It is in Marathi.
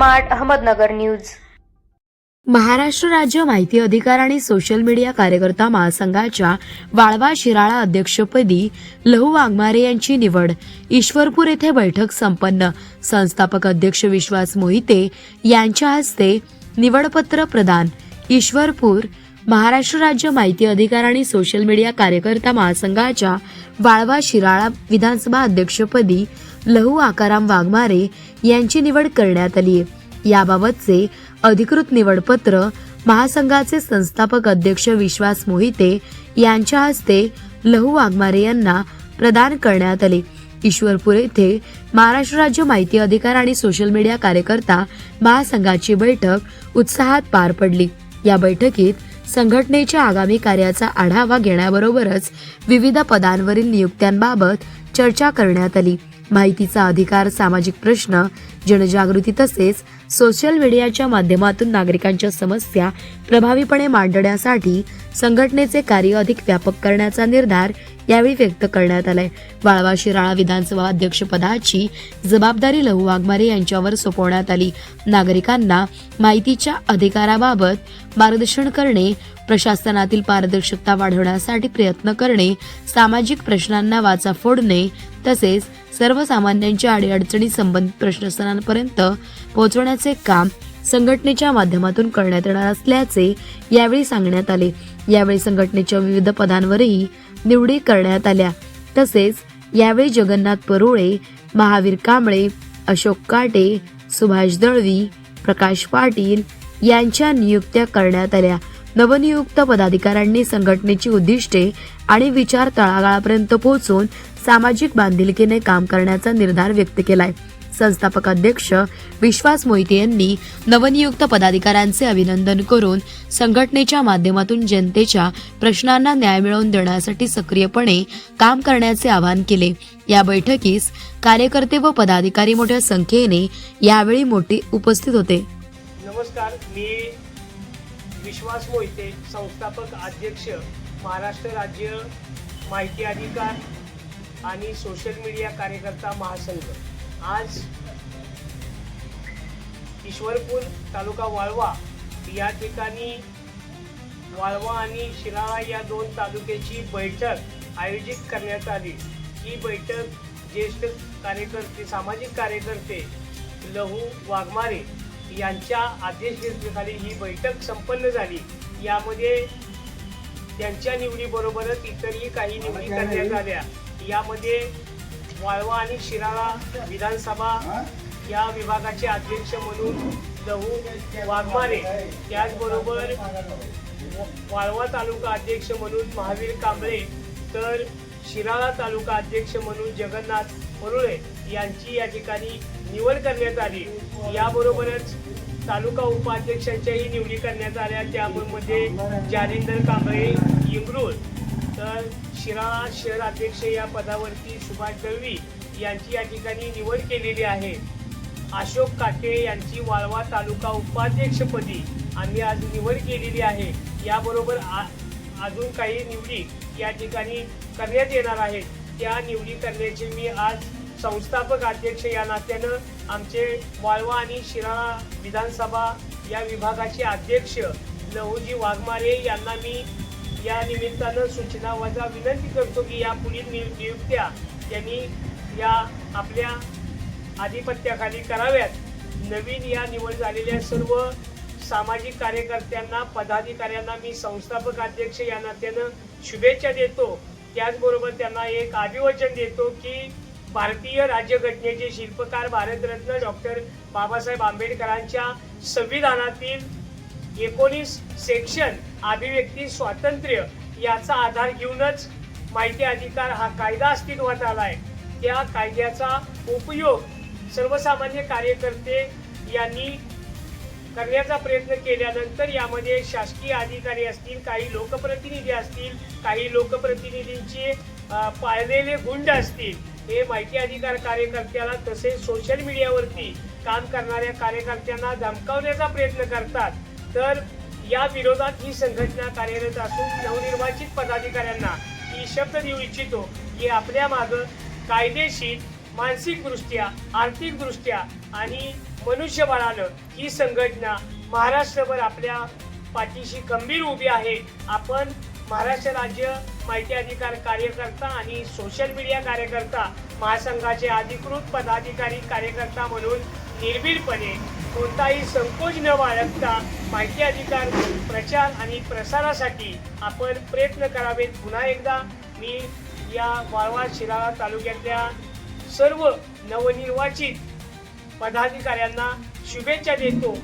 Smart Ahmednagar news. महाराष्ट्र राज्य माहिती अधिकार आणि सोशल मीडिया कार्यकर्ता महासंघाच्या वाळवा शिराळा अध्यक्षपदी लहू वाघमारे यांची निवड। ईश्वरपूर येथे बैठक संपन्न। संस्थापक अध्यक्ष विश्वास मोहिते यांच्या हस्ते निवडपत्र प्रदान। ईश्वरपूर महाराष्ट्र राज्य माहिती अधिकार आणि सोशल मीडिया कार्यकर्ता महासंघाच्या वाळवा शिराळा विधानसभा अध्यक्षपदी लहू आकाराम वाघमारे यांची निवड करण्यात आली आहे। याबाबतचे अधिकृत निवडपत्र महासंघाचे संस्थापक अध्यक्ष विश्वास मोहिते यांच्या हस्ते लहू वाघमारे यांना प्रदान करण्यात आले। ईश्वरपूर येथे महाराष्ट्र राज्य माहिती अधिकार आणि सोशल मीडिया कार्यकर्ता महासंघाची बैठक उत्साहात पार पडली। या बैठकीत संघटनेच्या आगामी कार्याचा आढावा घेण्याबरोबरच विविध पदांवरील नियुक्त्यांबाबत चर्चा करण्यात आली। माहितीचा अधिकार, सामाजिक प्रश्न, जनजागृती तसेच सोशल मीडियाच्या माध्यमातून नागरिकांच्या समस्या प्रभावीपणे मांडण्यासाठी संघटनेचे कार्य अधिक व्यापक करण्याचा निर्धार यावेळी व्यक्त करण्यात आलाय। वाळवा शिराळा विधानसभा अध्यक्षपदाची जबाबदारी लहू वाघमारे यांच्यावर सोपवण्यात आली। नागरिकांना माहितीच्या अधिकाराबाबत मार्गदर्शन करणे, प्रशासनातील पारदर्शकता वाढवण्यासाठी प्रयत्न करणे, सामाजिक प्रश्नांना वाचा फोडणे तसेच सर्वसामान्यांच्या अडीअडचणी संबंधित प्रशासनापर्यंत पोहोचवण्याचे काम संघटनेच्या माध्यमातून करण्यात येणार असल्याचे यावेळी सांगण्यात आले। यावेळी संघटनेच्या विविध पदांवरही निवडी करण्यात आल्या। तसेच यावेळी जगन्नाथ परुळे, महावीर कांबळे, अशोक काटे, सुभाष दळवी, प्रकाश पाटील यांच्या नियुक्त्या करण्यात आल्या। नवनियुक्त पदाधिकाऱ्यांनी संघटनेची उद्दिष्टे आणि विचार तळागाळापर्यंत पोहोचून सामाजिक बांधिलकीने काम करण्याचा निर्धार व्यक्त केलाय। संस्थापक अध्यक्ष विश्वास मोहिते यांनी नवनियुक्त पदाधिकाऱ्यांचे अभिनंदन करून संघटनेच्या माध्यमातून जनतेच्या प्रश्नांना न्याय मिळवून देण्यासाठी सक्रियपणे काम करण्याचे आवाहन केले। या बैठकीस कार्यकर्ते व पदाधिकारी मोठ्या संख्येने यावेळी उपस्थित होते। नमस्कार, मी विश्वास मोहिते, संस्थापक अध्यक्ष महाराष्ट्र राज्य माहिती अधिकार आणि सोशल मीडिया कार्यकर्ता महासंघ। आज ईश्वरपूर तालुका वाळवा या ठिकाणी वाळवा आणि शिराळा या दोन तालुक्याची बैठक आयोजित करण्यात आली। ही बैठक ज्येष्ठ कार्यकर्ते, सामाजिक कार्यकर्ते लहू वाघमारे यांच्या अध्यक्षतेखाली ही बैठक संपन्न झाली। यामध्ये त्यांच्या निवडीबरोबरच इतरही काही निवडी करण्यात आल्या। यामध्ये वाळवा आणि शिराळा विधानसभा या विभागाचे अध्यक्ष म्हणून लहू वाघमारे, त्याचबरोबर वाळवा तालुका अध्यक्ष म्हणून महावीर कांबळे, तर शिराळा तालुका अध्यक्ष म्हणून जगन्नाथ परुळे यांची या ठिकाणी निवड करण्यात आली। याबरोबरच तालुका उपाध्यक्षांच्याही निवडी करण्यात आल्या। त्यामध्ये जालिंदर कांबळे इंगरूळ, तर शिराळा शहर अध्यक्ष या पदावरती सुभाष दळवी यांची या ठिकाणी निवड केलेली आहे। अशोक काटे यांची वाळवा तालुका उपाध्यक्षपदी आम्ही आज निवड केलेली आहे। याबरोबर अजून काही निवडी या ठिकाणी करण्यात येणार आहेत। त्या निवडी करण्याचे मी आज संस्थापक अध्यक्ष या नात्यानं आमचे वाळवा आणि शिराळा विधानसभा या विभागाचे अध्यक्ष लहूजी वाघमारे यांना मी या निमित्तानं सूचना वजा विनंती करतो की या पुढील नियुक्त्या त्यांनी या आपल्या आधिपत्याखाली कराव्यात। नवीन या निवड झालेल्या सर्व सामाजिक कार्यकर्त्यांना, पदाधिकाऱ्यांना मी संस्थापक अध्यक्ष या नात्यानं शुभेच्छा देतो। त्याचबरोबर त्यांना एक अभिवचन देतो की भारतीय राज्यघटनेचे शिल्पकार भारतरत्न डॉक्टर बाबासाहेब आंबेडकरांच्या संविधानातील 19 सेक्शन अभिव्यक्ती स्वातंत्र्य याचा आधार घेऊनच माहिती अधिकार हा कायदा अस्तित्वात आलाय। त्या कायद्याचा उपयोग सर्वसामान्य कार्यकर्ते यांनी करण्याचा प्रयत्न केल्यानंतर यामध्ये शासकीय अधिकारी असतील, काही लोकप्रतिनिधी असतील, काही लोकप्रतिनिधींचे पाळलेले गुंड असतील, हे माहिती अधिकार कार्यकर्त्याला तसेच सोशल मीडियावरती काम करणाऱ्या कार्यकर्त्यांना धमकावण्याचा प्रयत्न करतात। तर या विरोधात ही संघटना कार्यरत असून नवनिर्वाचित पदाधिकाऱ्यांना ही शब्द देऊ इच्छितो की आपल्या मागं कायदेशीर मानसिकदृष्ट्या, आर्थिकदृष्ट्या आणि मनुष्यबळानं ही संघटना महाराष्ट्रभर आपल्या पाठीशी खंबीर उभी आहे. आपण महाराष्ट्र राज्य माहिती अधिकार कार्यकर्ता आणि सोशल मीडिया कार्यकर्ता महासंघाचे अधिकृत पदाधिकारी कार्यकर्ता म्हणून निर्भीडपणे कोणताही संकोच न बाळगता माहिती अधिकार प्रचार आणि प्रसारासाठी आपण प्रयत्न करावेत. पुन्हा एकदा मी या वाळवा शिराळा तालुक्यातल्या सर्व नवनिर्वाचित पदाधिकाऱ्यांना शुभेच्छा देतो.